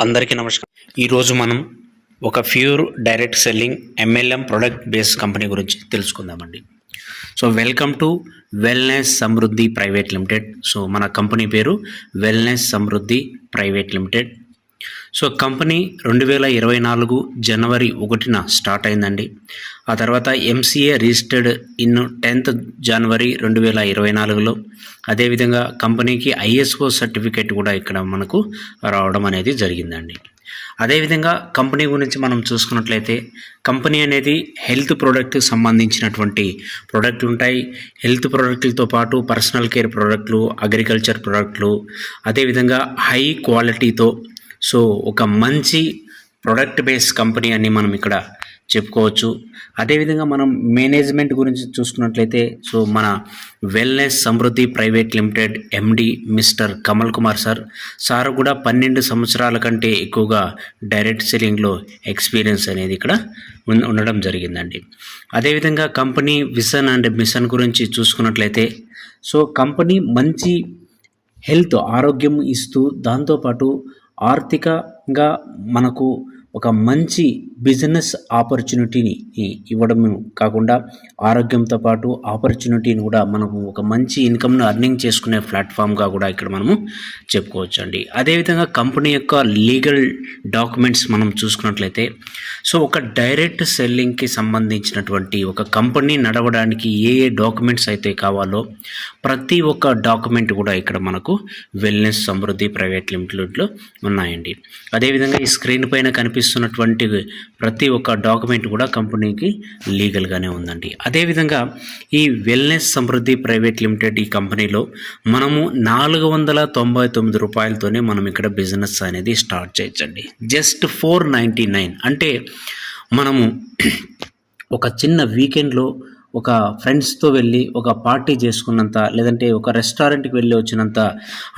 అందరికీ నమస్కారం. ఈరోజు మనం ఒక pure direct selling MLM product based company గురించి తెలుసుకుందామండి. So welcome to wellness Samruddhi private limited. So మన కంపెనీ పేరు wellness Samruddhi private limited. So company 2024 జనవరి 1న స్టార్ట్ అయిందండి. ఆ తర్వాత ఎంసీఏ రిజిస్టర్డ్ ఇన్ 10th జనవరి 2024లో. అదేవిధంగా కంపెనీకి ఐఎస్ఓ సర్టిఫికేట్ కూడా ఇక్కడ మనకు రావడం అనేది జరిగిందండి. అదేవిధంగా కంపెనీ గురించి మనం చూసుకున్నట్లయితే కంపెనీ అనేది హెల్త్ ప్రోడక్ట్కి సంబంధించినటువంటి ప్రోడక్ట్లు ఉంటాయి. హెల్త్ ప్రోడక్ట్లతో పాటు పర్సనల్ కేర్ ప్రోడక్ట్లు, అగ్రికల్చర్ ప్రోడక్ట్లు, అదేవిధంగా హై క్వాలిటీతో సో ఒక మంచి ప్రొడక్ట్ బేస్ కంపెనీ అని మనం ఇక్కడ చెప్పుకోవచ్చు. అదేవిధంగా మనం మేనేజ్మెంట్ గురించి చూసుకున్నట్లయితే సో మన wellness Samruddhi private limited MD mister Kamal Kumar sir కూడా 12 సంవత్సరాల కంటే ఎక్కువగా డైరెక్ట్ సెల్లింగ్లో ఎక్స్పీరియన్స్ అనేది ఇక్కడ ఉండడం జరిగిందండి. అదేవిధంగా కంపెనీ విజన్ అండ్ మిషన్ గురించి చూసుకున్నట్లయితే సో కంపెనీ మంచి హెల్త్ ఆరోగ్యం ఇస్తూ దాంతోపాటు ఆర్థికంగా మనకు ఒక మంచి బిజినెస్ ఆపర్చునిటీని ఇవ్వడం కాకుండా ఆరోగ్యంతో పాటు ఆపర్చునిటీని కూడా మనము ఒక మంచి ఇన్కమ్ను అర్నింగ్ చేసుకునే ప్లాట్ఫామ్గా కూడా ఇక్కడ మనము చెప్పుకోవచ్చు అండి. అదేవిధంగా కంపెనీ యొక్క లీగల్ డాక్యుమెంట్స్ మనం చూసుకున్నట్లయితే సో ఒక డైరెక్ట్ సెల్లింగ్కి సంబంధించినటువంటి ఒక కంపెనీ నడవడానికి ఏ డాక్యుమెంట్స్ అయితే కావాలో ప్రతి ఒక్క డాక్యుమెంట్ కూడా ఇక్కడ మనకు వెల్నెస్ సమృద్ధి ప్రైవేట్ లిమిటెడ్లో ఉన్నాయండి. అదేవిధంగా ఈ స్క్రీన్ పైన కనిపిస్తున్నటువంటి ప్రతి ఒక్క డాక్యుమెంట్ కూడా కంపెనీకి లీగల్గానే ఉందండి. అదేవిధంగా ఈ వెల్నెస్ సమృద్ధి ప్రైవేట్ లిమిటెడ్ ఈ కంపెనీలో మనము 499 రూపాయలతోనే మనం ఇక్కడ బిజినెస్ అనేది స్టార్ట్ చేయొచ్చండి. జస్ట్ 499 అంటే మనము ఒక చిన్న వీకెండ్లో ఒక ఫ్రెండ్స్తో వెళ్ళి ఒక పార్టీ చేసుకున్నంత, లేదంటే ఒక రెస్టారెంట్కి వెళ్ళి వచ్చినంత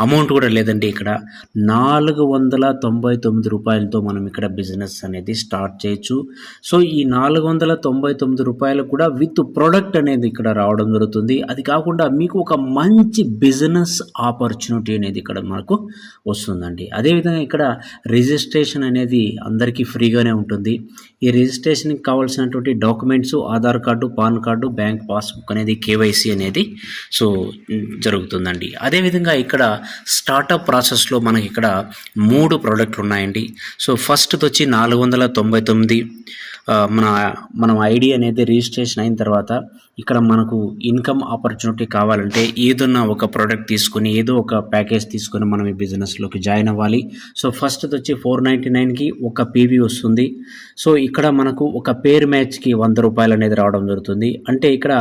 అమౌంట్ కూడా లేదండి. ఇక్కడ 499 రూపాయలతో మనం ఇక్కడ బిజినెస్ అనేది స్టార్ట్ చేయొచ్చు. సో ఈ 499 రూపాయలు కూడా విత్ ప్రోడక్ట్ అనేది ఇక్కడ రావడం జరుగుతుంది. అది కాకుండా మీకు ఒక మంచి బిజినెస్ ఆపర్చునిటీ అనేది ఇక్కడ మనకు వస్తుందండి. అదేవిధంగా ఇక్కడ రిజిస్ట్రేషన్ అనేది అందరికీ ఫ్రీగానే ఉంటుంది. ఈ రిజిస్ట్రేషన్కి కావాల్సినటువంటి documents Aadhaar card, pan card, bank passbook అనేది కేవైసీ అనేది సో జరుగుతుందండి. అదేవిధంగా ఇక్కడ స్టార్టప్ ప్రాసెస్లో మనకి ఇక్కడ 3 ప్రోడక్ట్లు ఉన్నాయండి. సో ఫస్ట్ది వచ్చి 499. మనం ఐడి అనేది రిజిస్ట్రేషన్ అయిన తర్వాత ఇక్కడ మనకు ఇన్కమ్ ఆపర్చునిటీ కావాలంటే ఏదన్నా ఒక ప్రోడక్ట్ తీసుకొని ఏదో ఒక ప్యాకేజ్ తీసుకొని మనం ఈ బిజినెస్లోకి జాయిన్ అవ్వాలి. సో ఫస్ట్ది వచ్చి 499కి ఒక పీవీ వస్తుంది. సో ఇక్కడ మనకు ఒక పేర్ మ్యాచ్కి 100 రూపాయలు అనేది రావడం జరుగుతుంది. అంటే ఇక్కడ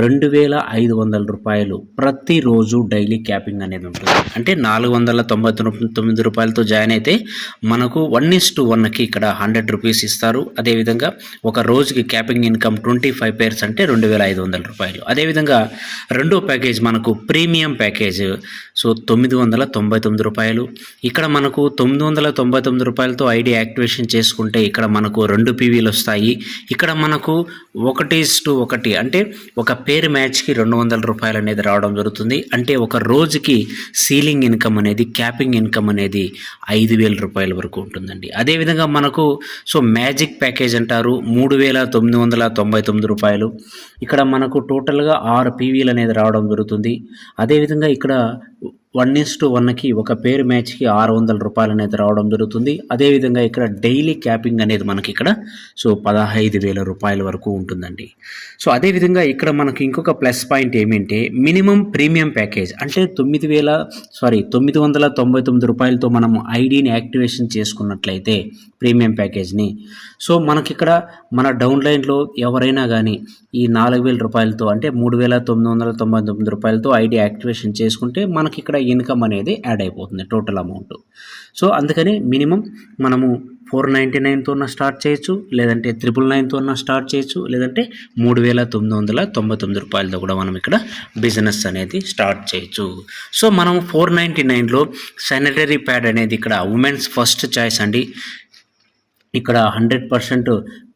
2500 రూపాయలు ప్రతిరోజు డైలీ క్యాపింగ్ అనేది ఉంటుంది. అంటే 499 రూపాయలతో జాయిన్ అయితే మనకు 1:1కి ఇక్కడ 100 రూపీస్ ఇస్తారు. అదేవిధంగా ఒక రోజుకి క్యాపింగ్ ఇన్కమ్ 25 పేర్స్ అంటే 2500 రూపాయలు. అదేవిధంగా రెండో ప్యాకేజ్ మనకు ప్రీమియం ప్యాకేజ్ సో 999 రూపాయలు. ఇక్కడ మనకు 999 రూపాయలతో ఐడి యాక్టివేషన్ చేసుకుంటే ఇక్కడ మనకు 2 పీవీలు వస్తాయి. ఇక్కడ మనకు 1:1 అంటే ఒక పేరు మ్యాచ్కి 200 రూపాయలు అనేది రావడం జరుగుతుంది. అంటే ఒక రోజుకి సీలింగ్ ఇన్కమ్ అనేది, క్యాపింగ్ ఇన్కమ్ అనేది 5000 రూపాయల వరకు ఉంటుందండి. అదేవిధంగా మనకు సో మ్యాజిక్ ప్యాకేజ్ అంటారు, 3999 రూపాయలు. ఇక్కడ మనకు టోటల్గా 6 పీవీలు అనేది రావడం జరుగుతుంది. అదేవిధంగా ఇక్కడ 1:1కి ఒక పేరు మ్యాచ్కి 600 రూపాయలు అనేది రావడం జరుగుతుంది. అదేవిధంగా ఇక్కడ డైలీ క్యాపింగ్ అనేది మనకి ఇక్కడ సో 15000 రూపాయల వరకు ఉంటుందండి. సో అదేవిధంగా ఇక్కడ మనకి ఇంకొక ప్లస్ పాయింట్ ఏమంటే మినిమం ప్రీమియం ప్యాకేజ్ అంటే 999 రూపాయలతో మనం ఐడిని యాక్టివేషన్ చేసుకున్నట్లయితే ప్రీమియం ప్యాకేజ్ని సో మనకి ఇక్కడ మన డౌన్లైన్లో ఎవరైనా కానీ ఈ 4000 రూపాయలతో అంటే 3999 రూపాయలతో ఐడి యాక్టివేషన్ చేసుకుంటే మనకి ఇక్కడ ఇన్కమ్ అనేది యాడ్ అయిపోతుంది టోటల్ అమౌంట్. సో అందుకని మినిమం మనము 499తో స్టార్ట్ చేయొచ్చు, లేదంటే 999తో స్టార్ట్ చేయొచ్చు, లేదంటే 3999 రూపాయలతో కూడా మనం ఇక్కడ బిజినెస్ అనేది స్టార్ట్ చేయొచ్చు. సో మనం 499లో శానిటరీ ప్యాడ్ అనేది ఇక్కడ ఉమెన్స్ ఫస్ట్ చాయిస్ అండి. ఇక్కడ 100%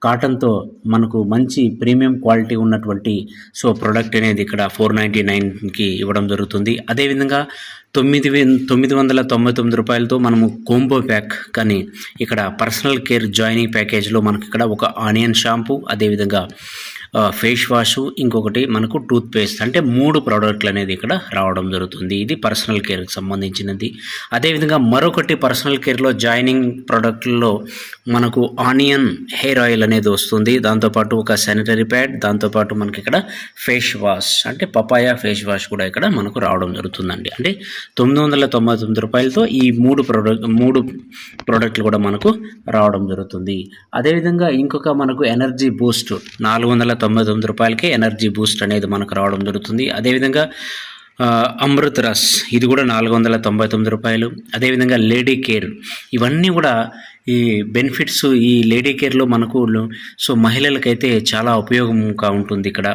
కాటన్తో మనకు మంచి ప్రీమియం క్వాలిటీ ఉన్నటువంటి సో ప్రోడక్ట్ అనేది ఇక్కడ 499కి ఇవ్వడం జరుగుతుంది. అదేవిధంగా ₹999 మనము కోంబో ప్యాక్ కానీ ఇక్కడ పర్సనల్ కేర్ జాయినింగ్ ప్యాకేజ్లో మనకి ఇక్కడ ఒక ఆనియన్ షాంపూ, అదేవిధంగా ఫేస్ వాష్, ఇంకొకటి మనకు టూత్ పేస్ట్, అంటే 3 ప్రోడక్ట్లు అనేది ఇక్కడ రావడం జరుగుతుంది. ఇది పర్సనల్ కేర్కి సంబంధించినది. అదేవిధంగా మరొకటి పర్సనల్ కేర్లో జాయినింగ్ ప్రోడక్ట్లో మనకు ఆనియన్ హెయిర్ ఆయిల్ అనేది వస్తుంది. దాంతోపాటు ఒక శానిటరీ ప్యాడ్, దాంతోపాటు మనకి ఇక్కడ ఫేస్ వాష్ అంటే పపాయ ఫేస్ వాష్ కూడా ఇక్కడ మనకు రావడం జరుగుతుందండి. అంటే ₹999 ఈ 3 ప్రోడక్ట్లు కూడా మనకు రావడం జరుగుతుంది. అదేవిధంగా ఇంకొక మనకు ఎనర్జీ బూస్ట్ ₹499కే ఎనర్జీ బూస్ట్ అనేది మనకు రావడం జరుగుతుంది. అదేవిధంగా అమృత్ రస్ ఇది కూడా ₹499. అదేవిధంగా లేడీ కేర్, ఇవన్నీ కూడా ఈ బెనిఫిట్స్ ఈ లేడీ కేర్లో మనకు మహిళలకైతే చాలా ఉపయోగంగా ఉంటుంది ఇక్కడ.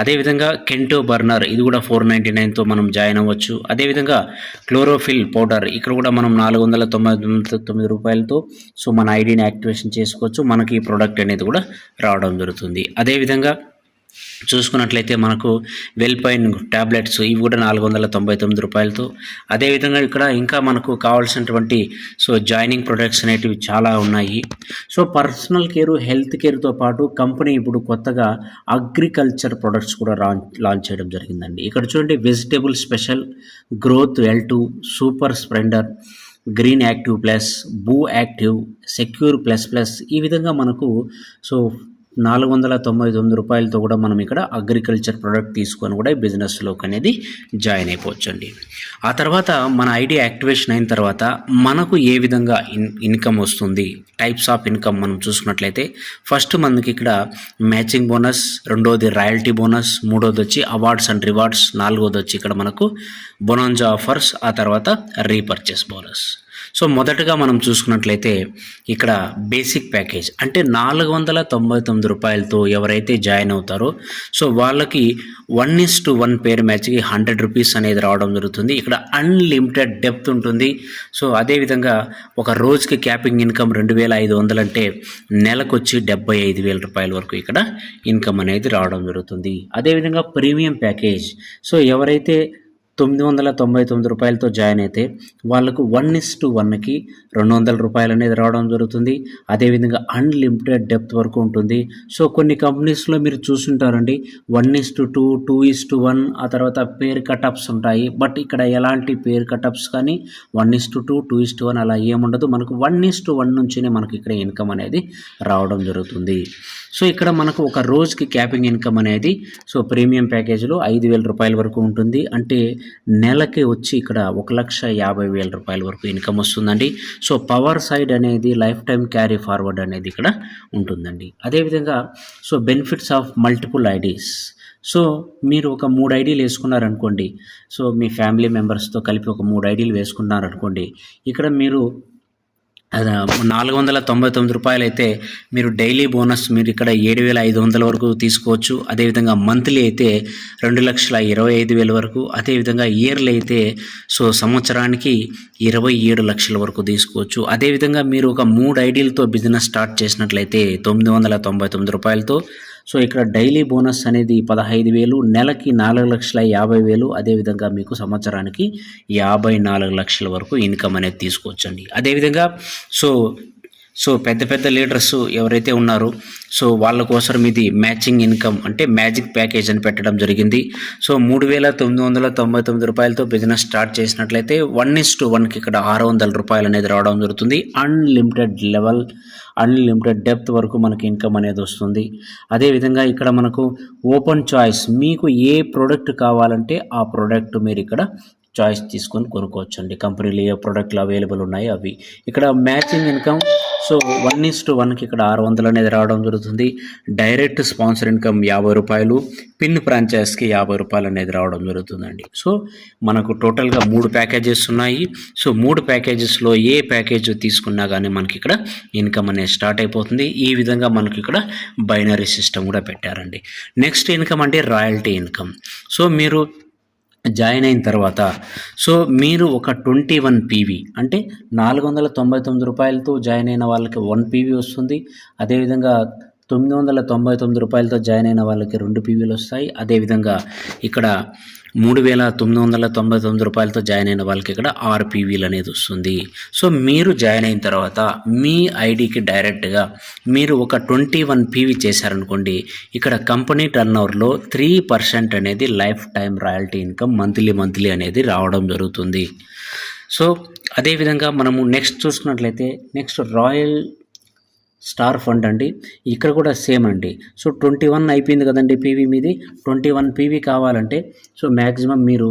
అదేవిధంగా కెంటో బర్నర్ ఇది కూడా $499తో మనం జాయిన్ అవ్వచ్చు. అదేవిధంగా క్లోరోఫిల్ పౌడర్ ఇక్కడ కూడా మనం ₹499తో మన ఐడిని యాక్టివేషన్ చేసుకోవచ్చు. మనకి ఈ ప్రోడక్ట్ అనేది కూడా రావడం జరుగుతుంది. అదేవిధంగా చూసుకున్నట్లయితే మనకు వెల్పైన్ ట్యాబ్లెట్స్ ఇవి కూడా ₹499తో. అదేవిధంగా ఇక్కడ ఇంకా మనకు కావాల్సినటువంటి జాయినింగ్ ప్రొడక్ట్స్ అనేటివి చాలా ఉన్నాయి. పర్సనల్ కేర్, హెల్త్ కేర్తో పాటు కంపెనీ ఇప్పుడు కొత్తగా అగ్రికల్చర్ ప్రొడక్ట్స్ కూడా లాంచ్ చేయడం జరిగిందండి. ఇక్కడ చూడండి, vegetable special, growth L2, super splendour, green active plus, బూ యాక్టివ్, సెక్యూర్ ప్లస్ ఈ విధంగా మనకు ₹499తో కూడా మనం ఇక్కడ అగ్రికల్చర్ ప్రోడక్ట్ తీసుకొని కూడా ఈ బిజినెస్లోకి అనేది జాయిన్ అయిపోవచ్చు అండి. ఆ తర్వాత మన ఐడి యాక్టివేషన్ అయిన తర్వాత మనకు ఏ విధంగా ఇన్కమ్ వస్తుంది, టైప్స్ ఆఫ్ ఇన్కమ్ మనం చూసుకున్నట్లయితే ఫస్ట్ మనకి ఇక్కడ మ్యాచింగ్ బోనస్, రెండోది రాయల్టీ బోనస్, మూడోది వచ్చి అవార్డ్స్ అండ్ రివార్డ్స్, నాలుగోది వచ్చి ఇక్కడ మనకు బొనాంజా ఆఫర్స్, ఆ తర్వాత రీపర్చేస్ బోనస్. మొదటగా మనం చూసుకున్నట్లయితే ఇక్కడ బేసిక్ ప్యాకేజ్ అంటే ₹499తో ఎవరైతే జాయిన్ అవుతారో వాళ్ళకి 1:1 పేర్ మ్యాచ్కి ₹100 అనేది రావడం జరుగుతుంది. ఇక్కడ అన్లిమిటెడ్ డెప్త్ ఉంటుంది. అదేవిధంగా ఒక రోజుకి క్యాపింగ్ ఇన్కమ్ 2,500 అంటే నెలకు వచ్చి ₹75,000 వరకు ఇక్కడ ఇన్కమ్ అనేది రావడం జరుగుతుంది. అదేవిధంగా ప్రీమియం ప్యాకేజ్ ఎవరైతే ₹999తో జాయిన్ అయితే వాళ్ళకు 1:1కి ₹200 అనేది రావడం జరుగుతుంది. అదేవిధంగా అన్లిమిటెడ్ డెప్త్ వరకు ఉంటుంది. కొన్ని కంపెనీస్లో మీరు చూసుంటారండి 1:2, 2:1, ఆ తర్వాత పేర్ కటప్స్ ఉంటాయి. బట్ ఇక్కడ ఎలాంటి పేర్ కటప్స్ కానీ 1:2, 2:1 అలా ఏముండదు. మనకు 1:1 నుంచినే మనకి ఇక్కడ ఇన్కమ్ అనేది రావడం జరుగుతుంది. ఇక్కడ మనకు ఒక రోజుకి క్యాపింగ్ ఇన్కమ్ అనేది ప్రీమియం ప్యాకేజీలో ₹5,000 వరకు ఉంటుంది. అంటే నెలకి వచ్చి ఇక్కడ ₹1,50,000 వరకు ఇన్కమ్ వస్తుందండి. పవర్ సైడ్ అనేది లైఫ్ టైం క్యారీ ఫార్వర్డ్ అనేది ఇక్కడ ఉంటుందండి. అదేవిధంగా బెనిఫిట్స్ ఆఫ్ మల్టిపుల్ ఐడీస్. మీరు ఒక 3 ఐడీలు వేసుకున్నారనుకోండి, మీ ఫ్యామిలీ మెంబర్స్తో కలిపి ఒక 3 ఐడీలు వేసుకున్నారనుకోండి, ఇక్కడ మీరు ₹499 అయితే మీరు డైలీ బోనస్ మీరు ఇక్కడ 7,500 వరకు తీసుకోవచ్చు. అదేవిధంగా మంత్లీ అయితే 2,25,000 వరకు, అదేవిధంగా ఇయర్లీ అయితే సంవత్సరానికి 27 లక్షల వరకు తీసుకోవచ్చు. అదేవిధంగా మీరు ఒక 3 ఐడీలతో బిజినెస్ స్టార్ట్ చేసినట్లయితే ₹999తో ఇక్కడ డైలీ బోనస్ అనేది 15,000, నెలకి 4,50,000, అదేవిధంగా మీకు సంవత్సరానికి 54 లక్షల వరకు ఇన్కమ్ అనేది తీసుకోవచ్చండి. అదేవిధంగా పెద్ద పెద్ద లీడర్స్ ఎవరైతే ఉన్నారో వాళ్ళ కోసం ఇది మ్యాచింగ్ ఇన్కమ్ అంటే మ్యాజిక్ ప్యాకేజ్ అని పెట్టడం జరిగింది. ₹3,999తో బిజినెస్ స్టార్ట్ చేసినట్లయితే 1:1కి ఇక్కడ ₹600 అనేది రావడం జరుగుతుంది. అన్లిమిటెడ్ లెవెల్, అన్లిమిటెడ్ డెప్త్ వరకు మనకి ఇన్కమ్ అనేది వస్తుంది. అదేవిధంగా ఇక్కడ మనకు ఓపెన్ చాయిస్, మీకు ఏ ప్రోడక్ట్ కావాలంటే ఆ ప్రోడక్ట్ మీరు ఇక్కడ చాయిస్ తీసుకొని కొనుక్కోవచ్చు అండి. కంపెనీలు ఏ ప్రోడక్ట్లు అవైలబుల్ ఉన్నాయో అవి. ఇక్కడ మ్యాచింగ్ ఇన్కమ్ 1:1కి ఇక్కడ 600 అనేది రావడం జరుగుతుంది. డైరెక్ట్ స్పాన్సర్ ఇన్కమ్ ₹50, పిన్ ఫ్రాంచైజ్కి ₹50 అనేది రావడం జరుగుతుందండి. మనకు టోటల్గా 3 ప్యాకేజెస్ ఉన్నాయి. 3 ప్యాకేజెస్లో ఏ ప్యాకేజ్ తీసుకున్నా కానీ మనకి ఇక్కడ ఇన్కమ్ అనేది స్టార్ట్ అయిపోతుంది. ఈ విధంగా మనకి ఇక్కడ బైనరీ సిస్టమ్ కూడా పెట్టారండి. నెక్స్ట్ ఇన్కమ్ అంటే రాయల్టీ ఇన్కమ్. మీరు జాయిన్ అయిన తర్వాత మీరు ఒక 21 PV అంటే ₹499తో జాయిన్ అయిన వాళ్ళకి 1 PV వస్తుంది. అదేవిధంగా ₹999తో జాయిన్ అయిన వాళ్ళకి 2 PVలు వస్తాయి. అదేవిధంగా ఇక్కడ రూ. 3,999 జాయిన్ అయిన వాళ్ళకి ఇక్కడ 6 పీవీలు అనేది వస్తుంది. సో మీరు జాయిన్ అయిన తర్వాత మీ ఐడికి డైరెక్ట్గా మీరు ఒక 21 పీవీ చేశారనుకోండి, ఇక్కడ కంపెనీ టర్న్ ఓవర్లో 3% అనేది life time royalty income monthly అనేది రావడం జరుగుతుంది. సో అదేవిధంగా మనము నెక్స్ట్ చూసుకున్నట్లయితే నెక్స్ట్ రాయల్ స్టార్ ఫండ్ అండి. ఇక్కడ కూడా సేమ్ అండి. సో 21 అయిపోయింది కదండి పీవీ మీది. 21 పీవీ కావాలంటే సో మ్యాక్సిమం మీరు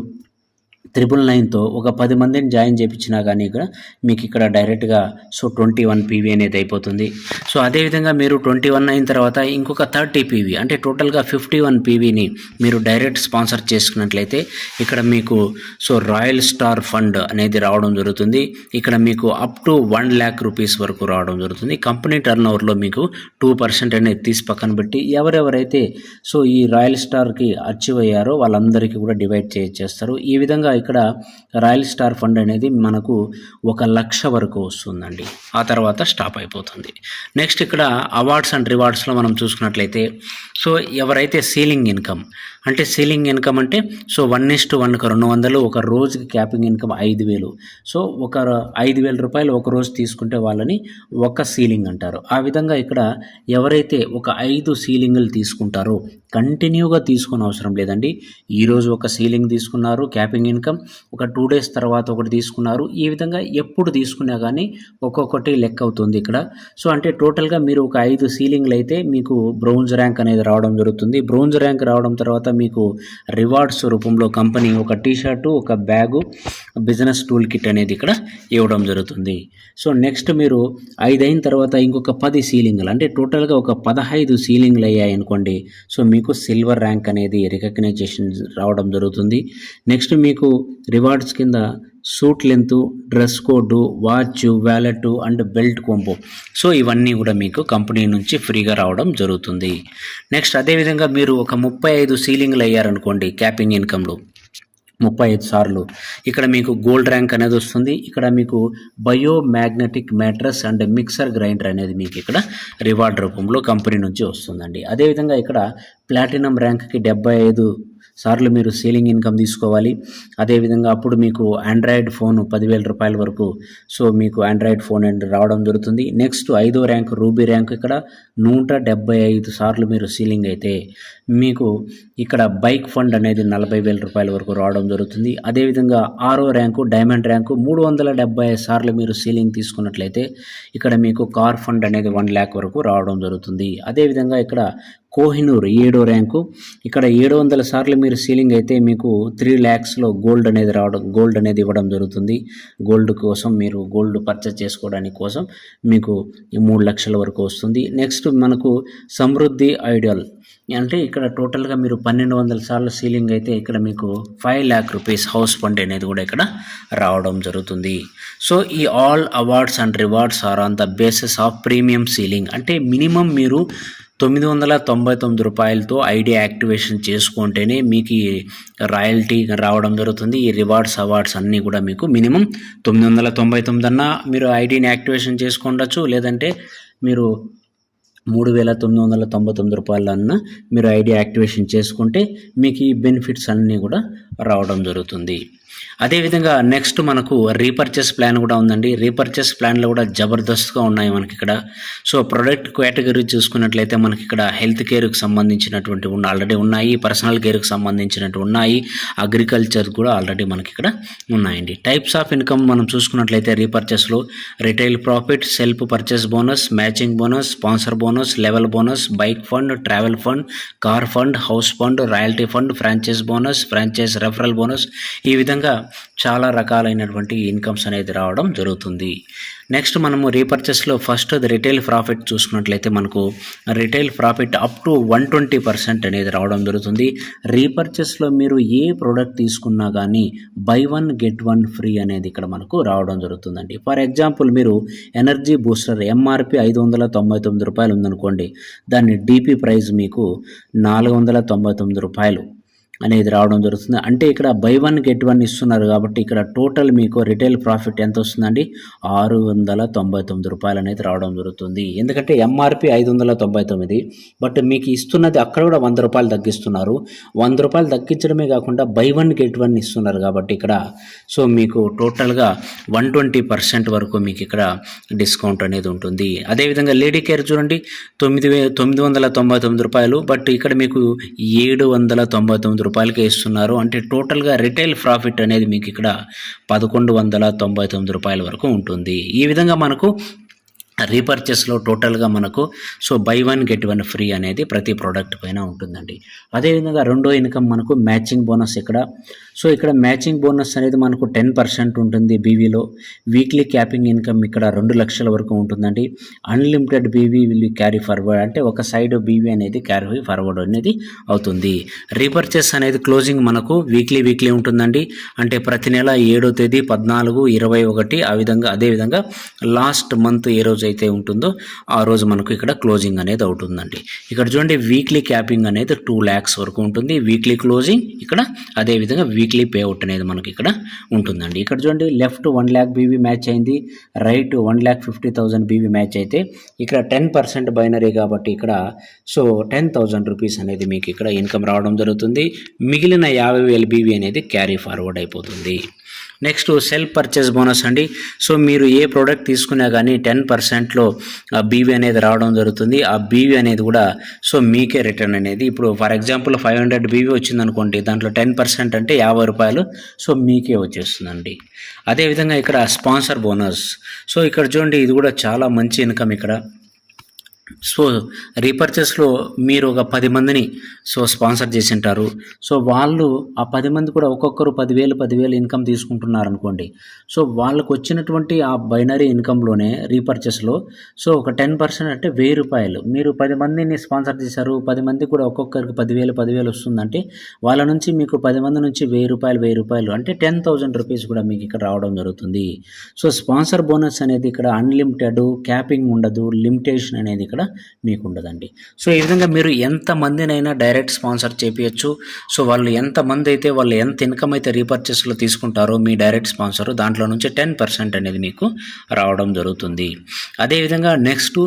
999తో ఒక 10 మందిని జాయిన్ చేయించినా కానీ ఇక్కడ మీకు ఇక్కడ డైరెక్ట్గా సో 21 పీవీ అనేది అయిపోతుంది. సో అదేవిధంగా మీరు 21 అయిన తర్వాత ఇంకొక 30 పీవీ అంటే టోటల్గా 51 పీవీని మీరు డైరెక్ట్ స్పాన్సర్ చేసుకున్నట్లయితే ఇక్కడ మీకు సో రాయల్ స్టార్ ఫండ్ అనేది రావడం జరుగుతుంది. ఇక్కడ మీకు అప్ టు 1 lakh రూపీస్ వరకు రావడం జరుగుతుంది. కంపెనీ టర్న్ ఓవర్లో మీకు 2% అనేది తీసి పక్కన పెట్టి ఎవరెవరైతే సో ఈ రాయల్ స్టార్కి అచీవ్ అయ్యారో వాళ్ళందరికీ కూడా డివైడ్ చేస్తారు. ఈ విధంగా ఇక్కడ రాయల్ స్టార్ ఫండ్ అనేది మనకు 1 లక్ష వరకు వస్తుందండి. ఆ తర్వాత స్టాప్ అయిపోతుంది. నెక్స్ట్ ఇక్కడ అవార్డ్స్ అండ్ రివార్డ్స్లో మనం చూసుకున్నట్లయితే సో ఎవరైతే సీలింగ్ ఇన్కమ్ అంటే సో 1:1 200 ఒక రోజుకి క్యాపింగ్ ఇన్కమ్ 5,000. సో ఒక 5,000 రూపాయలు ఒక రోజు తీసుకుంటే వాళ్ళని ఒక సీలింగ్ అంటారు. ఆ విధంగా ఇక్కడ ఎవరైతే ఒక 5 సీలింగ్లు తీసుకుంటారో కంటిన్యూగా తీసుకునే అవసరం లేదండి. ఈరోజు ఒక సీలింగ్ తీసుకున్నారు క్యాపింగ్ ఇన్కమ్, ఒక 2 days తర్వాత ఒకటి తీసుకున్నారు. ఈ విధంగా ఎప్పుడు తీసుకున్నా కానీ ఒక్కొక్కటి లెక్క అవుతుంది ఇక్కడ. సో అంటే టోటల్గా మీరు ఒక 5 సీలింగ్లు అయితే మీకు బ్రోంజ్ ర్యాంక్ అనేది రావడం జరుగుతుంది. బ్రోంజ్ ర్యాంక్ రావడం తర్వాత మీకు రివార్డ్స్ రూపంలో కంపెనీ ఒక టీ-షర్టు, ఒక బ్యాగు, బిజినెస్ టూల్ కిట్ అనేది ఇక్కడ ఇవ్వడం జరుగుతుంది. సో నెక్స్ట్ మీరు 5 అయిన తర్వాత ఇంకొక 10 సీలింగ్లు అంటే టోటల్గా ఒక 15 సీలింగ్లు అయ్యాయి అనుకోండి. సో మీకు సిల్వర్ ర్యాంక్ అనేది రికగ్నైజేషన్ రావడం జరుగుతుంది. నెక్స్ట్ మీకు రివార్డ్స్ కింద suit length, dress code, watch, wallet and belt combo so ఇవన్నీ కూడా మీకు కంపెనీ నుంచి ఫ్రీగా రావడం జరుగుతుంది. నెక్స్ట్ అదేవిధంగా మీరు ఒక 35 సీలింగ్లు అయ్యారనుకోండి క్యాపింగ్ ఇన్కమ్లో 35 సార్లు ఇక్కడ మీకు గోల్డ్ ర్యాంక్ అనేది వస్తుంది. ఇక్కడ మీకు bio magnetic mattress and mixer grinder అనేది మీకు ఇక్కడ రివార్డ్ రూపంలో కంపెనీ నుంచి వస్తుందండి. అదేవిధంగా ఇక్కడ ప్లాటినం ర్యాంక్కి 75 సార్లు మీరు సీలింగ్ ఇన్కమ్ తీసుకోవాలి. అదేవిధంగా అప్పుడు మీకు ఆండ్రాయిడ్ ఫోన్ 10,000 రూపాయల వరకు సో మీకు ఆండ్రాయిడ్ ఫోన్ అనేది రావడం జరుగుతుంది. నెక్స్ట్ 5వ ర్యాంక్ రూబీ ర్యాంక్ ఇక్కడ 175 సార్లు మీరు సీలింగ్ అయితే మీకు ఇక్కడ బైక్ ఫండ్ అనేది 40,000 రూపాయల వరకు రావడం జరుగుతుంది. అదేవిధంగా 6వ ర్యాంకు డైమండ్ ర్యాంకు 375 సార్లు మీరు సీలింగ్ తీసుకున్నట్లయితే ఇక్కడ మీకు కార్ ఫండ్ అనేది 1 lakh వరకు రావడం జరుగుతుంది. అదేవిధంగా ఇక్కడ కోహినూర్ 7వ ర్యాంకు ఇక్కడ 700 సార్లు మీరు సీలింగ్ అయితే మీకు 3 lakhsలో గోల్డ్ అనేది ఇవ్వడం జరుగుతుంది. గోల్డ్ కోసం మీరు గోల్డ్ పర్చేస్ చేసుకోవడానికి కోసం మీకు 3 లక్షల వరకు వస్తుంది. నెక్స్ట్ మనకు సమృద్ధి ఐడియల్ అంటే ఇక్కడ టోటల్గా మీరు 1,200 సార్లు సీలింగ్ అయితే ఇక్కడ మీకు 5 lakh రూపీస్ హౌస్ ఫండ్ అనేది కూడా ఇక్కడ రావడం జరుగుతుంది. సో ఈ all awards and rewards are on the basis of premium selling అంటే మినిమం మీరు 999 రూపాయలతో ఐడి యాక్టివేషన్ చేసుకుంటేనే మీకు ఈ రాయల్టీ రావడం జరుగుతుంది. ఈ రివార్డ్స్ అవార్డ్స్ అన్నీ కూడా మీకు మినిమం 999 అన్నా మీరు ఐడిని యాక్టివేషన్ చేసుకోవచ్చు, లేదంటే మీరు 3,999 రూపాయలన్నా మీరు ఐడి యాక్టివేషన్ చేసుకుంటే మీకు ఈ బెనిఫిట్స్ అన్నీ కూడా రావడం జరుగుతుంది. అదేవిధంగా నెక్స్ట్ మనకు రీపర్చేస్ ప్లాన్ కూడా ఉందండి. రీపర్చేస్ ప్లాన్లో కూడా జబర్దస్త్గా ఉన్నాయి మనకి ఇక్కడ. సో ప్రొడక్ట్ కేటగిరీ చూసుకున్నట్లయితే మనకి ఇక్కడ హెల్త్ కేర్కి సంబంధించినటువంటి ఆల్రెడీ ఉన్నాయి, పర్సనల్ కేర్కి సంబంధించినట్టు ఉన్నాయి, అగ్రికల్చర్ కూడా ఆల్రెడీ మనకి ఇక్కడ ఉన్నాయండి. టైప్స్ ఆఫ్ ఇన్కమ్ మనం చూసుకున్నట్లయితే రీపర్చేస్లో retail profit, self purchase bonus, matching bonus, sponsor bonus, level bonus, bike fund, travel fund, car fund, house fund, royalty fund, franchise bonus, franchise referral bonus ఈ విధంగా చాలా రకాలైనటువంటి ఇన్కమ్స్ అనేది రావడం జరుగుతుంది. నెక్స్ట్ మనము రీపర్చేస్లో ఫస్ట్ రిటైల్ ప్రాఫిట్ చూసుకున్నట్లయితే మనకు రిటైల్ ప్రాఫిట్ అప్ టు 120% అనేది రావడం జరుగుతుంది. రీపర్చేస్లో మీరు ఏ ప్రోడక్ట్ తీసుకున్నా కానీ బై 1 get 1 ఫ్రీ అనేది ఇక్కడ మనకు రావడం జరుగుతుందండి. ఫర్ ఎగ్జాంపుల్ మీరు ఎనర్జీ బూస్టర్ ఎంఆర్పి 599 రూపాయలు ఉందనుకోండి, దాన్ని డిపి ప్రైస్ మీకు 499 రూపాయలు అనేది రావడం జరుగుతుంది. అంటే ఇక్కడ బై 1 గెట్ 1 ఇస్తున్నారు కాబట్టి ఇక్కడ టోటల్ మీకు రిటైల్ ప్రాఫిట్ ఎంత వస్తుందండి? రూ. 699 అనేది రావడం జరుగుతుంది. ఎందుకంటే ఎంఆర్పి 599, బట్ మీకు ఇస్తున్నది అక్కడ కూడా రూ. 100 తగ్గిస్తున్నారు. రూ. 100 తగ్గించడమే కాకుండా బై 1 గెట్ 1 ఇస్తున్నారు కాబట్టి ఇక్కడ సో మీకు టోటల్గా 120% వరకు మీకు ఇక్కడ డిస్కౌంట్ అనేది ఉంటుంది. అదేవిధంగా లేడీ కేర్ చూడండి, రూ. 999, బట్ ఇక్కడ మీకు రూ. 799 ఇస్తున్నారు. అంటే టోటల్గా రిటైల్ ప్రాఫిట్ అనేది మీకు ఇక్కడ రూ. 1199 వరకు ఉంటుంది. ఈ విధంగా మనకు రీపర్చేస్లో టోటల్గా మనకు సో బై 1 గెట్ 1 ఫ్రీ అనేది ప్రతి ప్రోడక్ట్ పైన ఉంటుందండి. అదేవిధంగా రెండో ఇన్కమ్ మనకు మ్యాచింగ్ బోనస్. ఇక్కడ మ్యాచింగ్ బోనస్ అనేది మనకు 10% ఉంటుంది బీవీలో. వీక్లీ క్యాపింగ్ ఇన్కమ్ ఇక్కడ 2 లక్షల వరకు ఉంటుందండి. Unlimited BV will carry forward, అంటే ఒక సైడ్ బీవీ అనేది క్యారీ ఫార్వర్డ్ అనేది అవుతుంది. రీపర్చేస్ అనేది క్లోజింగ్ మనకు వీక్లీ ఉంటుందండి. అంటే ప్రతి నెల 7వ తేదీ, 14, 21 ఆ విధంగా. అదేవిధంగా లాస్ట్ మంత్ ఏ రోజు అయితే ఉంటుందో ఆ రోజు మనకు ఇక్కడ క్లోజింగ్ అనేది అవుతుందండి. ఇక్కడ చూడండి వీక్లీ క్యాపింగ్ అనేది 2 lakhs వరకు ఉంటుంది. వీక్లీ క్లోజింగ్ ఇక్కడ, అదేవిధంగా వీక్లీ పేఅవుట్ అనేది మనకి ఇక్కడ ఉంటుందండి. ఇక్కడ చూడండి లెఫ్ట్ 1 lakh బీవీ మ్యాచ్ అయింది, రైట్ 1,50,000 బీవీ మ్యాచ్ అయితే ఇక్కడ 10% బైనరీ కాబట్టి ఇక్కడ సో 10,000 రూపీస్ అనేది మీకు ఇక్కడ ఇన్కమ్ రావడం జరుగుతుంది. మిగిలిన 50,000 బీవీ అనేది క్యారీ ఫార్వర్డ్ అయిపోతుంది. నెక్స్ట్ సెల్ఫ్ పర్చేస్ బోనస్ అండి. సో మీరు ఏ ప్రోడక్ట్ తీసుకున్నా కానీ 10%లో బీవీ అనేది రావడం జరుగుతుంది. ఆ బీవీ అనేది కూడా సో మీకే రిటర్న్ అనేది, ఇప్పుడు ఫర్ ఎగ్జాంపుల్ 500 బీవీ వచ్చిందనుకోండి, దాంట్లో 10% అంటే రూ. 50 సో మీకే వచ్చేస్తుందండి. అదేవిధంగా ఇక్కడ స్పాన్సర్ బోనస్. సో ఇక్కడ చూడండి ఇది కూడా చాలా మంచి ఇన్కమ్ ఇక్కడ. సో రీపర్చేస్లో మీరు ఒక 10 మందిని సో స్పాన్సర్ చేసి ఉంటారు. సో వాళ్ళు ఆ 10 మంది కూడా ఒక్కొక్కరు 10,000 ఇన్కమ్ తీసుకుంటున్నారు అనుకోండి. సో వాళ్ళకు వచ్చినటువంటి ఆ బైనరీ ఇన్కంలోనే రీపర్చేస్లో సో ఒక 10% అంటే రూ. 1,000 మీరు 10 మందిని స్పాన్సర్ చేశారు, 10 మంది కూడా ఒక్కొక్కరికి 10,000 వస్తుందంటే వాళ్ళ నుంచి మీకు 10 మంది నుంచి రూ. 1,000 అంటే 10,000 రూపీస్ కూడా మీకు ఇక్కడ రావడం జరుగుతుంది. సో స్పాన్సర్ బోనస్ అనేది ఇక్కడ అన్లిమిటెడ్, క్యాపింగ్ ఉండదు, లిమిటేషన్ అనేది ఇక్కడ మీకు ఉండదండి. సో ఈ విధంగా మీరు ఎంత మందినైనా డైరెక్ట్ స్పాన్సర్ చేపించచ్చు. సో వాళ్ళు ఎంతమంది అయితే వాళ్ళు ఎంత ఇన్కమ్ అయితే రీపర్చేస్లో తీసుకుంటారో మీ డైరెక్ట్ స్పాన్సర్, దాంట్లో నుంచి 10% అనేది మీకు రావడం జరుగుతుంది. అదేవిధంగా నెక్స్ట్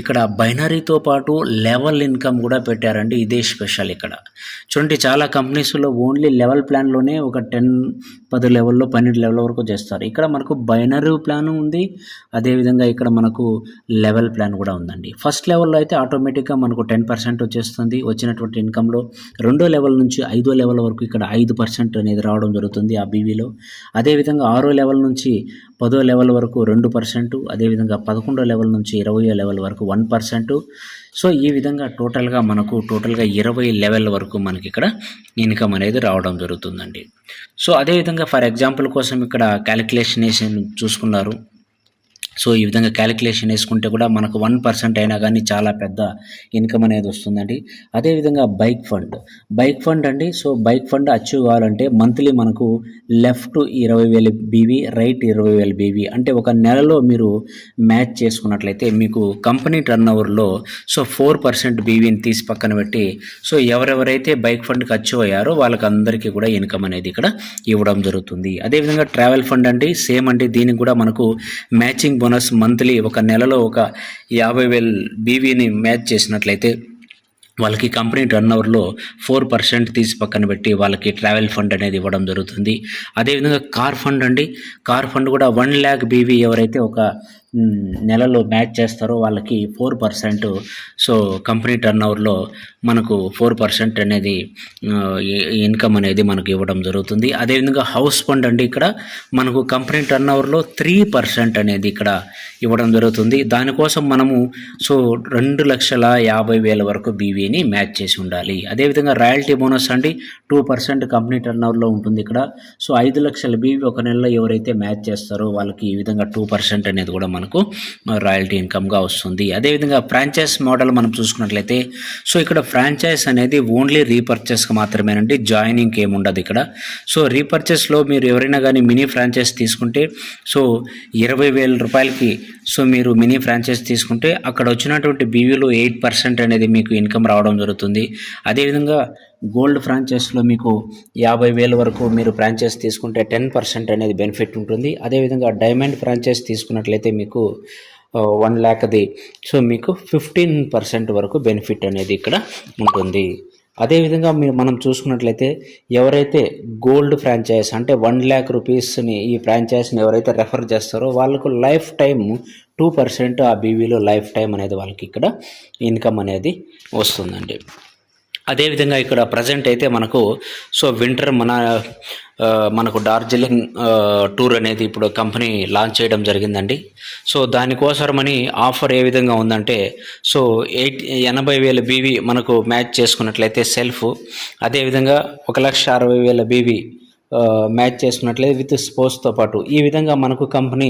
ఇక్కడ బైనరీతో పాటు లెవెల్ ఇన్కమ్ కూడా పెట్టారండి. ఇదే స్పెషల్ ఇక్కడ చూడండి. చాలా కంపెనీస్లో ఓన్లీ లెవెల్ ప్లాన్లోనే ఒక 10 లెవెల్లో 12 లెవెల్ వరకు చేస్తారు. ఇక్కడ మనకు బైనరీ ప్లాన్ ఉంది, అదేవిధంగా ఇక్కడ మనకు లెవెల్ ప్లాన్ కూడా ఉందండి. ఫస్ట్ లెవెల్లో అయితే ఆటోమేటిక్గా మనకు 10% వచ్చేస్తుంది వచ్చినటువంటి ఇన్కంలో. రెండో లెవెల్ నుంచి 5వ లెవెల్ వరకు ఇక్కడ 5% అనేది రావడం జరుగుతుంది ఆ బీవీలో. అదేవిధంగా 6వ లెవెల్ నుంచి 10వ లెవెల్ వరకు 2%, అదేవిధంగా 11వ లెవెల్ నుంచి 20వ లెవెల్ వరకు 1%. సో ఈ విధంగా టోటల్గా 20 లెవెల్ వరకు మనకి ఇక్కడ ఇన్కమ్ అనేది రావడం జరుగుతుందండి. సో అదేవిధంగా ఫర్ ఎగ్జాంపుల్ కోసం ఇక్కడ క్యాలిక్యులేషన్ చూసుకున్నారు. సో ఈ విధంగా క్యాలిక్యులేషన్ వేసుకుంటే కూడా మనకు 1% అయినా కానీ చాలా పెద్ద ఇన్కమ్ అనేది వస్తుందండి. అదేవిధంగా బైక్ ఫండ్ అండి. సో బైక్ ఫండ్ అచీవ్ కావాలంటే మంత్లీ మనకు లెఫ్ట్ 20,000 బీవీ, రైట్ 20,000 బీవీ, అంటే ఒక నెలలో మీరు మ్యాచ్ చేసుకున్నట్లయితే మీకు కంపెనీ టర్న్ ఓవర్లో సో 4% బీవీని తీసి పక్కన పెట్టి సో ఎవరెవరైతే బైక్ ఫండ్కి అచీవ్ అయ్యారో వాళ్ళకందరికీ కూడా ఇన్కమ్ అనేది ఇక్కడ ఇవ్వడం జరుగుతుంది. అదేవిధంగా ట్రావెల్ ఫండ్ అండి, సేమ్ అండి. దీనికి కూడా మనకు మ్యాచింగ్ బోనస్ మంత్లీ ఒక నెలలో ఒక 50,000 బీవీని మ్యాచ్ చేసినట్లయితే వాళ్ళకి కంపెనీ టర్న్ ఓవర్లో 4% తీసి పక్కన పెట్టి వాళ్ళకి ట్రావెల్ ఫండ్ అనేది ఇవ్వడం జరుగుతుంది. అదేవిధంగా కార్ ఫండ్ అండి. కార్ ఫండ్ కూడా 1 lakh బీవీ ఎవరైతే ఒక నెలలో మ్యాచ్ చేస్తారో వాళ్ళకి 4% సో కంపెనీ టర్న్ ఓవర్లో మనకు 4% అనేది ఇన్కమ్ అనేది మనకు ఇవ్వడం జరుగుతుంది. అదేవిధంగా హౌస్ ఫండ్ అండి. ఇక్కడ మనకు కంపెనీ టర్న్ ఓవర్లో 3% అనేది ఇక్కడ ఇవ్వడం జరుగుతుంది. దానికోసం మనము సో 2,50,000 వరకు బీవీని మ్యాచ్ చేసి ఉండాలి. అదేవిధంగా రాయల్టీ బోనస్ అండి, 2% కంపెనీ టర్న్ ఓవర్లో ఉంటుంది ఇక్కడ. సో 5 లక్షల బీవీ ఒక నెలలో ఎవరైతే మ్యాచ్ చేస్తారో వాళ్ళకి ఈ విధంగా 2% అనేది కూడా మనకు రాయల్టీ ఇన్కమ్గా వస్తుంది. అదేవిధంగా ఫ్రాంచైజ్ మోడల్ మనం చూసుకున్నట్లయితే సో ఇక్కడ ఫ్రాంచైజ్ అనేది ఓన్లీ రీపర్చేస్కి మాత్రమేనండి, జాయినింగ్కి ఏముండదు ఇక్కడ. సో రీపర్చేస్లో మీరు ఎవరైనా కానీ మినీ ఫ్రాంచైజ్ తీసుకుంటే సో 20,000 రూపాయలకి సో మీరు మినీ ఫ్రాంచైజ్ తీసుకుంటే అక్కడ వచ్చినటువంటి బీవీలో 8% అనేది మీకు ఇన్కమ్ రావడం జరుగుతుంది. అదేవిధంగా గోల్డ్ ఫ్రాంచైజ్లో మీకు 50,000 వరకు మీరు ఫ్రాంచైజ్ తీసుకుంటే 10% అనేది బెనిఫిట్ ఉంటుంది. అదేవిధంగా డైమండ్ ఫ్రాంచైజ్ తీసుకున్నట్లయితే మీకు 1,00,000ది సో మీకు 15% వరకు బెనిఫిట్ అనేది ఇక్కడ ఉంటుంది. అదేవిధంగా మనం చూసుకున్నట్లయితే ఎవరైతే గోల్డ్ ఫ్రాంచైజ్ అంటే 1,00,000 రూపీస్ని ఈ ఫ్రాంచైజ్ని ఎవరైతే రెఫర్ చేస్తారో వాళ్ళకు లైఫ్ టైం 2% ఆ బీవీలో లైఫ్ టైం అనేది వాళ్ళకి ఇక్కడ ఇన్కమ్ అనేది వస్తుందండి. అదేవిధంగా ఇక్కడ ప్రజెంట్ అయితే మనకు సో వింటర్ మనకు డార్జిలింగ్ టూర్ అనేది ఇప్పుడు కంపెనీ లాంచ్ చేయడం జరిగిందండి. సో దానికోసమని ఆఫర్ ఏ విధంగా ఉందంటే సో 80,000 బీవీ మనకు మ్యాచ్ చేసుకున్నట్లయితే సెల్ఫ్, అదేవిధంగా 1,60,000 బీవీ మ్యాచ్ చేసుకున్నట్లయితే విత్ స్పోర్ట్స్తో పాటు ఈ విధంగా మనకు కంపెనీ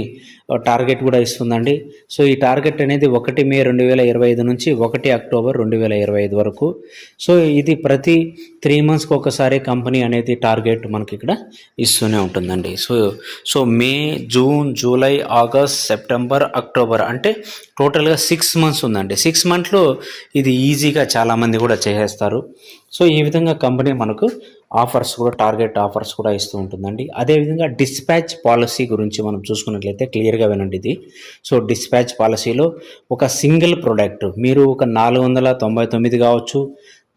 టార్గెట్ కూడా ఇస్తుందండి. సో ఈ టార్గెట్ అనేది 1 మే 2025 నుంచి 1 అక్టోబర్ 2025 వరకు. సో ఇది ప్రతి 3 మంత్స్కి ఒకసారి కంపెనీ అనేది టార్గెట్ మనకి ఇక్కడ ఇస్తూనే ఉంటుందండి. So May, June, July, August, September, October అంటే టోటల్గా 6 మంత్స్ ఉందండి. 6 మంత్లో ఇది ఈజీగా చాలామంది కూడా చేసేస్తారు. సో ఈ విధంగా కంపెనీ మనకు ఆఫర్స్ కూడా టార్గెట్ ఆఫర్స్ కూడా ఇస్తూ ఉంటుందండి. అదేవిధంగా డిస్పాచ్ పాలసీ గురించి మనం చూసుకున్నట్లయితే క్లియర్గా వినండి ఇది. సో డిస్పాచ్ పాలసీలో ఒక సింగిల్ ప్రోడక్ట్ మీరు ఒక 499 కావచ్చు,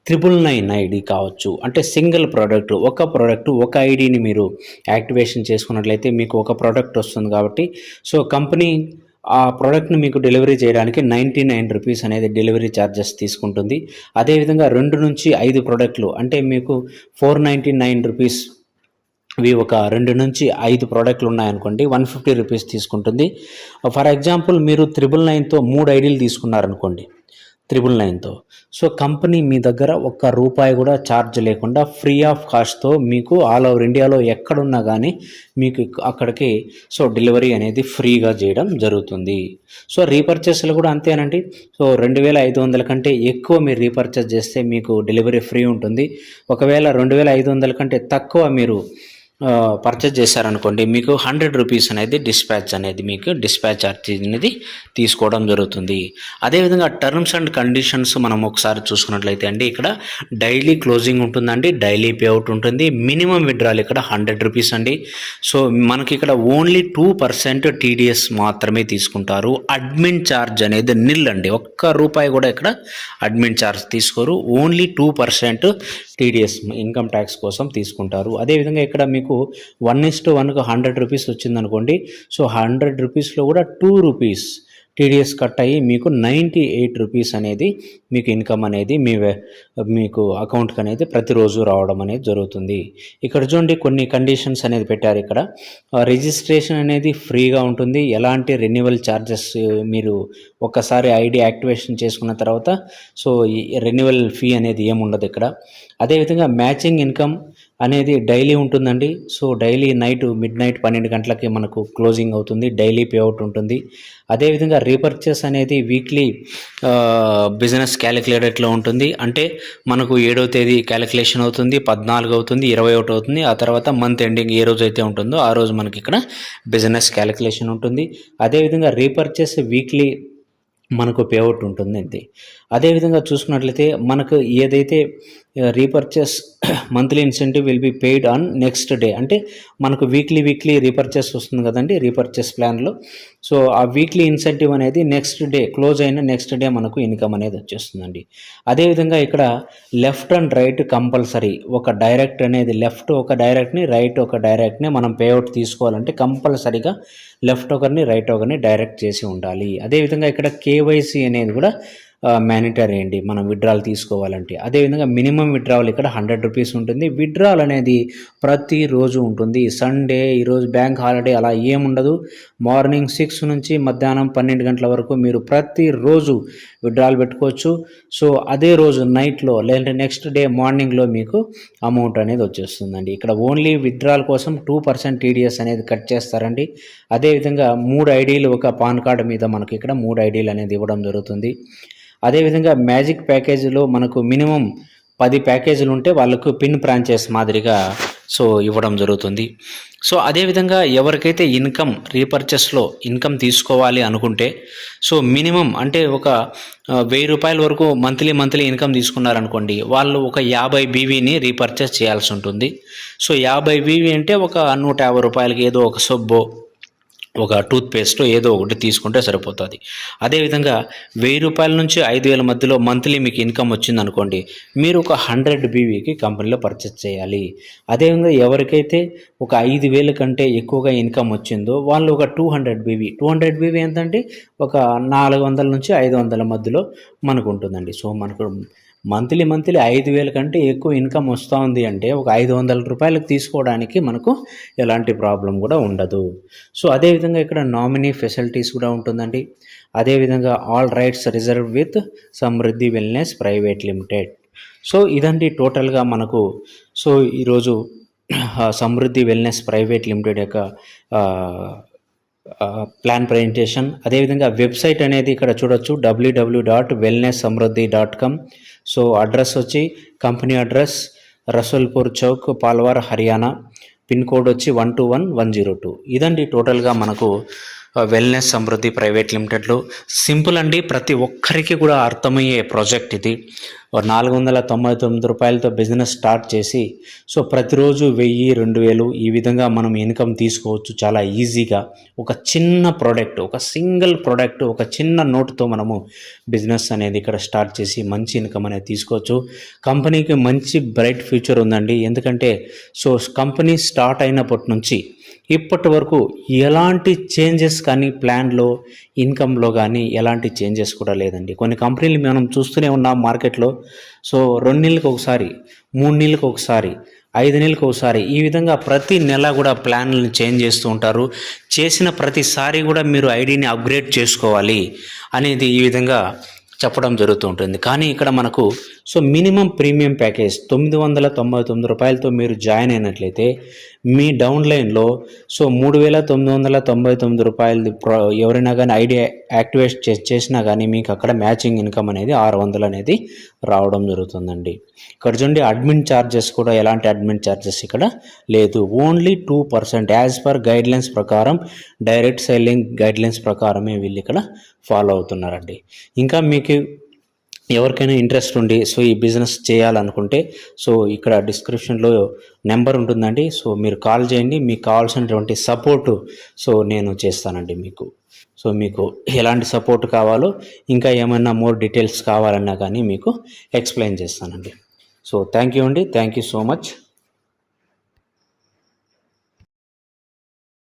999 ఐడి కావచ్చు, అంటే సింగిల్ ప్రోడక్ట్ ఒక ఐడిని మీరు యాక్టివేషన్ చేసుకున్నట్లయితే మీకు ఒక ప్రోడక్ట్ వస్తుంది కాబట్టి సో కంపెనీ ఆ ప్రోడక్ట్ని మీకు డెలివరీ చేయడానికి 99 రూపీస్ అనేది డెలివరీ ఛార్జెస్ తీసుకుంటుంది. అదేవిధంగా 2 నుంచి 5 ప్రోడక్ట్లు అంటే మీకు 499 రూపీస్ ఇవి ఒక 2 నుంచి 5 ప్రోడక్ట్లు ఉన్నాయనుకోండి 150 రూపీస్ తీసుకుంటుంది. ఫర్ ఎగ్జాంపుల్ మీరు 999తో 3 ఐడీలు తీసుకున్నారనుకోండి 999తో సో కంపెనీ మీ దగ్గర ₹1 కూడా ఛార్జ్ లేకుండా ఫ్రీ ఆఫ్ కాస్ట్తో మీకు ఆల్ ఓవర్ ఇండియాలో ఎక్కడున్నా కానీ మీకు అక్కడికి సో డెలివరీ అనేది ఫ్రీగా చేయడం జరుగుతుంది. సో రీపర్చేస్లు కూడా అంతేనండి. సో 2,500 కంటే ఎక్కువ మీరు రీపర్చేస్ చేస్తే మీకు డెలివరీ ఫ్రీ ఉంటుంది. ఒకవేళ 2,500 కంటే తక్కువ మీరు పర్చేజ్ చేశారనుకోండి మీకు 100 రూపీస్ అనేది డిస్పాచ్ ఛార్జ్ అనేది తీసుకోవడం జరుగుతుంది. అదేవిధంగా టర్మ్స్ అండ్ కండిషన్స్ మనం ఒకసారి చూసుకున్నట్లయితే అండి ఇక్కడ డైలీ క్లోజింగ్ ఉంటుందండి, డైలీ పేఅవుట్ ఉంటుంది, మినిమం విత్డ్రాల్ ఇక్కడ 100 రూపీస్ అండి. సో మనకి ఇక్కడ ఓన్లీ 2% టీడీఎస్ మాత్రమే తీసుకుంటారు. అడ్మిన్ ఛార్జ్ అనేది నిల్ అండి, ₹1 కూడా ఇక్కడ అడ్మిన్ ఛార్జ్ తీసుకోరు. ఓన్లీ 2% టీడీఎస్ ఇన్కమ్ ట్యాక్స్ కోసం తీసుకుంటారు. అదేవిధంగా ఇక్కడ మీకు 1:1కు 100 రూపీస్ వచ్చిందనుకోండి సో 100 రూపీస్లో కూడా 2 రూపీస్ టీడీఎస్ కట్ అయ్యి మీకు 98 రూపీస్ అనేది మీకు ఇన్కమ్ అనేది మీకు అకౌంట్కి అనేది ప్రతిరోజు రావడం అనేది జరుగుతుంది. ఇక్కడ చూడండి కొన్ని కండిషన్స్ అనేది పెట్టారు. ఇక్కడ రిజిస్ట్రేషన్ అనేది ఫ్రీగా ఉంటుంది, ఎలాంటి రెన్యువల్ ఛార్జెస్ మీరు ఒక్కసారి ఐడి యాక్టివేషన్ చేసుకున్న తర్వాత సో ఈ రెన్యువల్ ఫీ అనేది ఏముండదు ఇక్కడ. అదేవిధంగా మ్యాచింగ్ ఇన్కమ్ అనేది డైలీ ఉంటుందండి. సో డైలీ మిడ్ నైట్ 12 గంటలకి మనకు క్లోజింగ్ అవుతుంది, డైలీ పేఅవుట్ ఉంటుంది. అదేవిధంగా రీపర్చేస్ అనేది వీక్లీ బిజినెస్ క్యాలిక్యులేటర్లో ఉంటుంది. అంటే మనకు 7వ తేదీ క్యాలిక్యులేషన్ అవుతుంది, 14 అవుతుంది, 21 అవుతుంది. ఆ తర్వాత మంత్ ఎండింగ్ ఏ రోజు అయితే ఉంటుందో ఆ రోజు మనకి ఇక్కడ బిజినెస్ క్యాలిక్యులేషన్ ఉంటుంది. అదేవిధంగా రీపర్చేస్ వీక్లీ మనకు పేఅవుట్ ఉంటుంది. అదేవిధంగా చూసుకున్నట్లయితే మనకు ఏదైతే repurchase monthly incentive will be paid on next day, అంటే మనకు వీక్లీ రీపర్చేస్ వస్తుంది కదండి రీపర్చేస్ ప్లాన్లో. సో ఆ వీక్లీ ఇన్సెంటివ్ అనేది నెక్స్ట్ డే క్లోజ్ అయిన నెక్స్ట్ డే మనకు ఇన్కమ్ అనేది వచ్చేస్తుందండి. అదేవిధంగా ఇక్కడ లెఫ్ట్ అండ్ రైట్ కంపల్సరీ, ఒక డైరెక్ట్ అనేది లెఫ్ట్ ఒక డైరెక్ట్ని రైట్ ఒక డైరెక్ట్ని మనం పేఅవుట్ తీసుకోవాలంటే కంపల్సరీగా లెఫ్ట్ ఒకరిని రైట్ ఒకరిని డైరెక్ట్ చేసి ఉండాలి. అదేవిధంగా ఇక్కడ కేవైసీ అనేది కూడా మ్యానిటరీ అండి మనం విత్డ్రాల్ తీసుకోవాలంటే. అదేవిధంగా మినిమం విత్డ్రావల్ ఇక్కడ 100 రూపీస్ ఉంటుంది. విత్డ్రాల్ అనేది ప్రతిరోజు ఉంటుంది. సండే ఈరోజు బ్యాంక్ హాలిడే అలా ఏముండదు. మార్నింగ్ 6 నుంచి మధ్యాహ్నం 12 గంటల వరకు మీరు ప్రతిరోజు విత్డ్రాల్ పెట్టుకోవచ్చు. సో అదే రోజు నైట్లో లేదంటే నెక్స్ట్ డే మార్నింగ్లో మీకు అమౌంట్ అనేది వచ్చేస్తుందండి. ఇక్కడ ఓన్లీ విత్డ్రాల్ కోసం 2% టీడీఎస్ అనేది కట్ చేస్తారండి. అదేవిధంగా 3 ఐడీలు ఒక పాన్ కార్డు మీద మనకి ఇక్కడ 3 ఐడీలు అనేది ఇవ్వడం జరుగుతుంది. అదేవిధంగా మ్యాజిక్ ప్యాకేజీలో మనకు మినిమం 10 ప్యాకేజీలు ఉంటే వాళ్ళకు పిన్ ఫ్రాంచైజ్ మాదిరిగా సో ఇవ్వడం జరుగుతుంది. సో అదేవిధంగా ఎవరికైతే రీపర్చేస్లో ఇన్కమ్ తీసుకోవాలి అనుకుంటే సో మినిమం అంటే ఒక 1000 రూపాయల వరకు మంత్లీ ఇన్కమ్ తీసుకున్నారనుకోండి, వాళ్ళు ఒక 50 బీవీని రీపర్చేస్ చేయాల్సి ఉంటుంది. సో 50 బీవీ అంటే ఒక 150 రూపాయలకి ఏదో ఒక సబ్బో, ఒక టూత్పేస్ట్ ఏదో ఒకటి తీసుకుంటే సరిపోతుంది. అదేవిధంగా 1000 రూపాయల నుంచి 5000 మధ్యలో మంత్లీ మీకు ఇన్కమ్ వచ్చిందనుకోండి, మీరు ఒక 100 బీవీకి కంపెనీలో పర్చేస్ చేయాలి. అదేవిధంగా ఎవరికైతే ఒక 5000 కంటే ఎక్కువగా ఇన్కమ్ వచ్చిందో వాళ్ళు ఒక 200 బీవీ ఎంతంటే ఒక 400 నుంచి 500 మధ్యలో మనకు ఉంటుందండి. సో మనకు మంత్లీ 5000 కంటే ఎక్కువ ఇన్కమ్ వస్తూ ఉంది అంటే ఒక 500 రూపాయలకు తీసుకోవడానికి మనకు ఎలాంటి ప్రాబ్లం కూడా ఉండదు. సో అదేవిధంగా ఇక్కడ నామినీ ఫెసిలిటీస్ కూడా ఉంటుందండి. అదేవిధంగా all rights reserve with Samruddhi wellness private limited. So ఇదండి టోటల్గా మనకు సో ఈరోజు సమృద్ధి వెల్నెస్ ప్రైవేట్ లిమిటెడ్ యొక్క ప్లాన్ ప్రజెంటేషన్. అదేవిధంగా వెబ్సైట్ అనేది ఇక్కడ చూడొచ్చు, www.wellnesssamruddhi.com. సో అడ్రస్ వచ్చి company address Rasulpur Chowk, Palwal, Haryana. Pin code వచ్చి 121102. ఇదండి టోటల్గా మనకు వెల్నెస్ సమృద్ధి ప్రైవేట్ లిమిటెడ్లో. సింపుల్ అండి, ప్రతి ఒక్కరికి కూడా అర్థమయ్యే ప్రాజెక్ట్ ఇది. 499 రూపాయలతో బిజినెస్ స్టార్ట్ చేసి సో ప్రతిరోజు 1000-2000 ఈ విధంగా మనం ఇన్కమ్ తీసుకోవచ్చు చాలా ఈజీగా. ఒక చిన్న ప్రోడక్ట్, ఒక సింగిల్ ప్రోడక్ట్, ఒక చిన్న నోట్తో మనము బిజినెస్ అనేది ఇక్కడ స్టార్ట్ చేసి మంచి ఇన్కమ్ అనేది తీసుకోవచ్చు. కంపెనీకి మంచి బ్రైట్ ఫ్యూచర్ ఉందండి. ఎందుకంటే సో కంపెనీ స్టార్ట్ అయినప్పటి నుంచి ఇప్పటి వరకు ఎలాంటి చేంజెస్ కానీ ప్లాన్లో, ఇన్కంలో కానీ ఎలాంటి చేంజెస్ కూడా లేదండి. కొన్ని కంపెనీలు మనం చూస్తూనే ఉన్నాం మార్కెట్లో. సో 2 నెలలకు ఒకసారి, 3 నెలలకు ఒకసారి, 5 నెలలకు ఒకసారి ఈ విధంగా ప్రతి నెల కూడా ప్లాన్లను చేంజ్ చేస్తూ ఉంటారు. చేసిన ప్రతిసారి కూడా మీరు ఐడిని అప్గ్రేడ్ చేసుకోవాలి అనేది ఈ విధంగా చెప్పడం జరుగుతూ ఉంటుంది. కానీ ఇక్కడ మనకు సో మినిమం ప్రీమియం ప్యాకేజ్ 999 రూపాయలతో మీరు జాయిన్ అయినట్లయితే మీ డౌన్లైన్లో సో 3999 రూపాయలు ఎవరైనా కానీ ఐడి యాక్టివేట్ చేసినా కానీ మీకు అక్కడ మ్యాచింగ్ ఇన్కమ్ అనేది 600 అనేది రావడం జరుగుతుందండి. ఇక్కడ చూడండి, అడ్మిన్ ఛార్జెస్ కూడా ఎలాంటి అడ్మిన్ ఛార్జెస్ ఇక్కడ లేదు. ఓన్లీ 2% యాజ్ పర్ గైడ్లైన్స్ ప్రకారం, డైరెక్ట్ సెల్లింగ్ గైడ్లైన్స్ ప్రకారమే వీళ్ళు ఇక్కడ ఫాలో అవుతున్నారండి. ఇంకా మీకు ఎవరికైనా ఇంట్రెస్ట్ ఉండి సో ఈ బిజినెస్ చేయాలనుకుంటే సో ఇక్కడ డిస్క్రిప్షన్లో నెంబర్ ఉంటుందండి. సో మీరు కాల్ చేయండి, మీకు కావాల్సినటువంటి సపోర్టు సో నేను చేస్తానండి మీకు. సో మీకు ఎలాంటి సపోర్ట్ కావాలో, ఇంకా ఏమైనా మోర్ డీటెయిల్స్ కావాలన్నా కానీ మీకు ఎక్స్ప్లెయిన్ చేస్తానండి. సో థ్యాంక్ యూ అండి, థ్యాంక్ యూ సో మచ్.